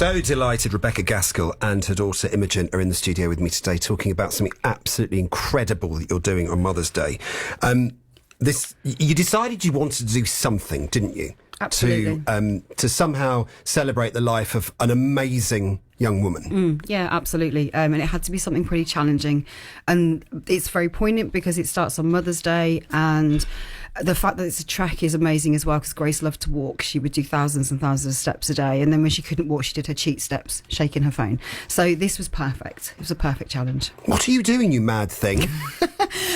So delighted Rebecca Gaskell and her daughter Imogen are in the studio with me today talking about something absolutely incredible that you're doing on Mother's Day. You decided you wanted to do something, didn't you? Absolutely. To somehow celebrate the life of an amazing young woman. Yeah, absolutely. And it had to be something pretty challenging. And it's very poignant because it starts on Mother's Day, and the fact that it's a trek is amazing as well, because Grace loved to walk. She would do thousands and thousands of steps a day, and then when she couldn't walk, she did her cheat steps, shaking her phone. So this was perfect. It was a perfect challenge. What are you doing, you mad thing?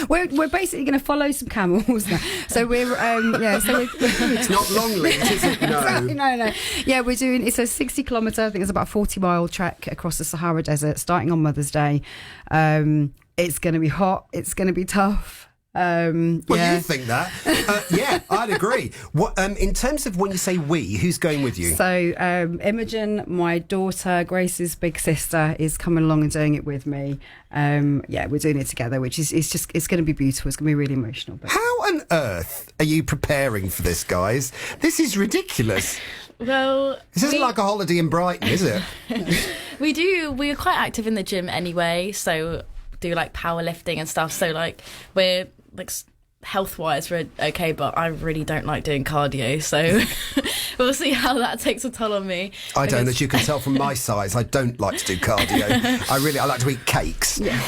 We're basically going to follow some camels now. So we're It's not long lead, is it? No. No. Yeah, it's a 60-kilometre, I think it's about a 40-mile trek across the Sahara Desert, starting on Mother's Day. It's going to be hot. It's going to be tough. You think that? Yeah, I'd agree. What, in terms of when you say we, who's going with you? So Imogen, my daughter, Grace's big sister, is coming along and doing it with me. We're doing it together, which is it's going to be beautiful. It's going to be really emotional. But how on earth are you preparing for this, guys? This is ridiculous. Well, this isn't like a holiday in Brighton, is it? We're quite active in the gym anyway, so do like powerlifting and stuff. So like we're like health-wise we're okay, but I really don't like doing cardio, so we'll see how that takes a toll on me. I don't, as you can tell from my size, I don't like to do cardio. I like to eat cakes. Yeah.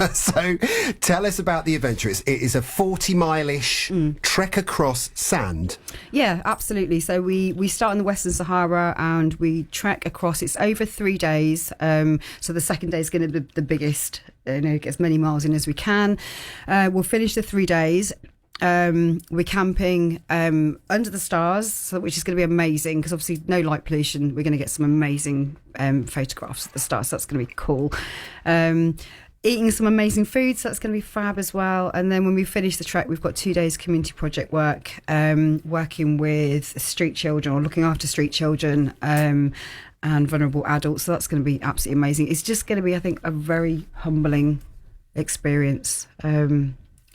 So tell us about the adventure. It is a 40-mile-ish trek across sand. Yeah, absolutely. So we start in the Western Sahara and we trek across. It's over 3 days. So the second day is going to be the biggest. Get as many miles in as we can. We'll finish the 3 days. We're camping under the stars, which is going to be amazing because obviously no light pollution. We're going to get some amazing photographs of the stars, so that's going to be cool. Eating some amazing food, so that's going to be fab as well. And then when we finish the trek, we've got 2 days community project work, working with street children or looking after street children and vulnerable adults. So that's going to be absolutely amazing. It's just going to be, I think, a very humbling experience.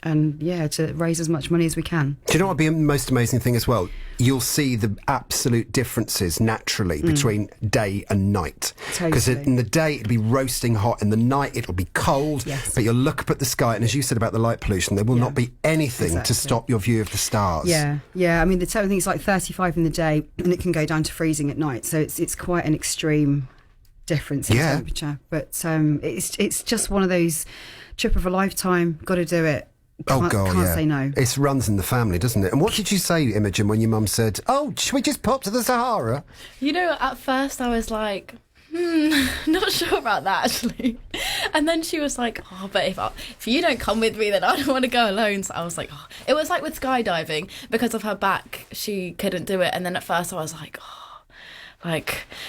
To raise as much money as we can. Do you know what would be the most amazing thing as well? You'll see the absolute differences naturally between day and night. Because in the day it'll be roasting hot, in the night it'll be cold, but you'll look up at the sky and as you said about the light pollution, there will not be anything to stop your view of the stars. Yeah. I mean, the telling thing is like 35 in the day and it can go down to freezing at night. So it's quite an extreme difference in temperature. But it's just one of those trip of a lifetime, got to do it. Can't say no. It runs in the family, doesn't it? And what did you say, Imogen, when your mum said, "Oh, should we just pop to the Sahara?" At first I was like, not sure about that actually. And then she was like, "Oh, but if you don't come with me, then I don't want to go alone." So I was like, it was like with skydiving, because of her back, she couldn't do it. And then at first I was like,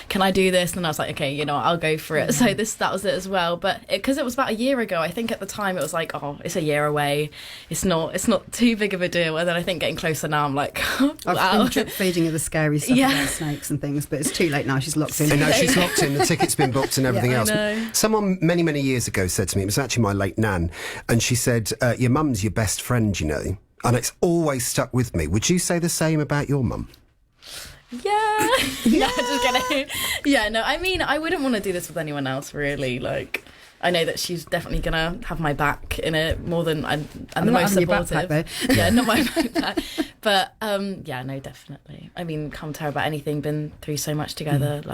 can I do this? And I was like, okay, I'll go for it. So that was it as well. But because it was about a year ago, I think at the time it was like, it's a year away. It's not too big of a deal. And then I think getting closer now, I'm like, wow. I've been drip feeding her the scary stuff about snakes and things, but it's too late now. She's locked in. And now she's locked in. The ticket's been booked and everything else. Know. Someone many, many years ago said to me, it was actually my late nan, and she said, your mum's your best friend, and it's always stuck with me. Would you say the same about your mum? Yeah. Just kidding. Yeah, no, I mean, I wouldn't want to do this with anyone else, really. Like, I know that she's definitely going to have my back in it more than... And the most supportive. Backpack, yeah, not my backpack. But, no, definitely. I mean, can't tell about anything, been through so much together,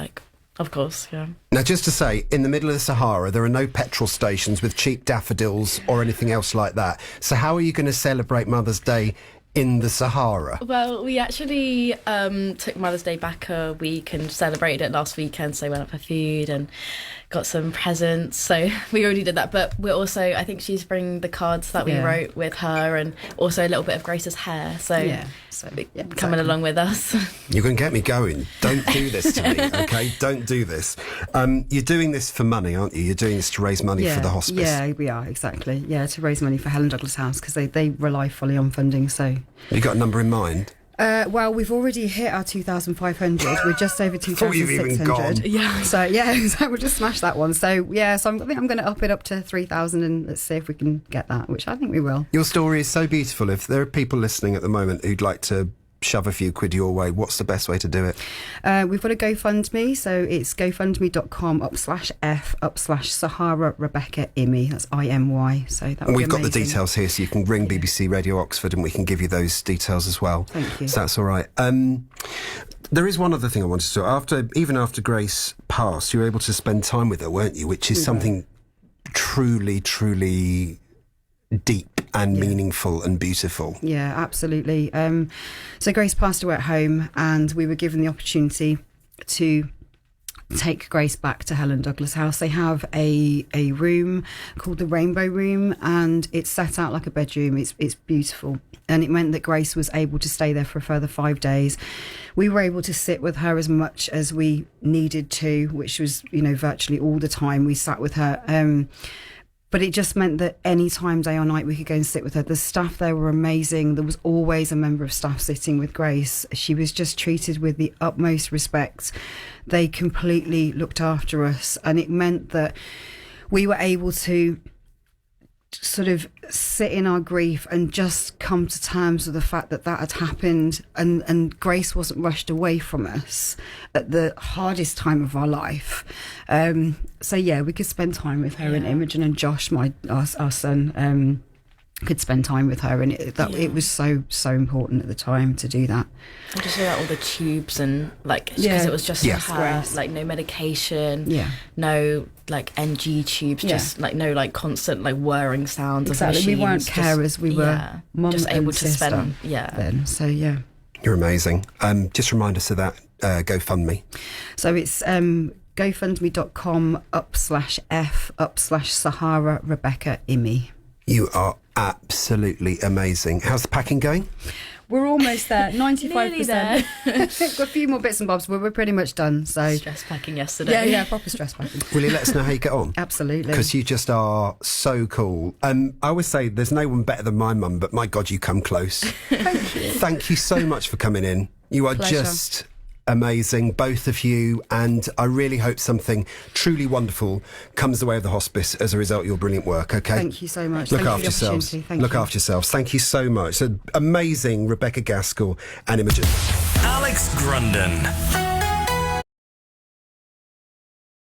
of course, yeah. Now, just to say, in the middle of the Sahara, there are no petrol stations with cheap daffodils or anything else like that. So how are you going to celebrate Mother's Day in the Sahara? Well, we actually took Mother's Day back a week and celebrated it last weekend, so we went up for food and got some presents, so we already did that. But we're also, I think she's bringing the cards that we wrote with her, and also a little bit of Grace's hair, coming along with us. You're going to get me going. Don't do this to me, okay? Don't do this. You're doing this for money, aren't you? You're doing this to raise money for the hospice. Yeah, we are, exactly. Yeah, to raise money for Helen Douglas House, because they rely fully on funding, so... You got a number in mind? Well, we've already hit our 2,500. We're just over 2,600. Yeah. So we'll just smash that one. So I think I'm going to up it up to 3,000 and let's see if we can get that, which I think we will. Your story is so beautiful. If there are people listening at the moment who'd like to shove a few quid your way, what's the best way to do it? We've got a GoFundMe, so it's gofundme.com/F/Sahara Rebecca Imy. That's IMY. So that. And we've got the details here, so you can ring BBC Radio Oxford, and we can give you those details as well. Thank you. So that's all right. There is one other thing I wanted to. Even after Grace passed, you were able to spend time with her, weren't you? Which is something truly, truly deep and meaningful and beautiful. Yeah, absolutely. So Grace passed away at home, and we were given the opportunity to take Grace back to Helen Douglas House. They have a room called the Rainbow Room, and it's set out like a bedroom. It's beautiful, and it meant that Grace was able to stay there for a further 5 days. We were able to sit with her as much as we needed to, which was, virtually all the time we sat with her. But it just meant that any time, day or night, we could go and sit with her. The staff there were amazing. There was always a member of staff sitting with Grace. She was just treated with the utmost respect. They completely looked after us. And it meant that we were able to sort of sit in our grief and just come to terms with the fact that had happened, and Grace wasn't rushed away from us at the hardest time of our life. So yeah, we could spend time with her, and Imogen and Josh, our son, could spend time with her, and it was so important at the time to do that. And just all the tubes and because it was just her, no medication, no NG tubes, just no constant constant sounds. Exactly, of we weren't machines, carers, we were mum just and able to sister spend then. So yeah, You're amazing. Just remind us of that GoFundMe. So it's gofundme.com/F/Sahara Rebecca Imy. You are absolutely amazing. How's the packing going? We're almost there, 95%. Nearly there. Got a few more bits and bobs, but we're pretty much done. So Stress packing yesterday. Yeah, proper stress packing. Will you let us know how you get on? Absolutely. Because you just are so cool. I always say there's no one better than my mum, but my God, you come close. Thank you. Thank you so much for coming in. You are Pleasure. just amazing, both of you, and I really hope something truly wonderful comes the way of the hospice as a result of your brilliant work. Okay, Thank you so much. Look Thank after you for the yourselves. opportunity. Thank Look you. after yourselves. Thank you so much. So amazing, Rebecca Gaskell and Imogen. Alex Grunden.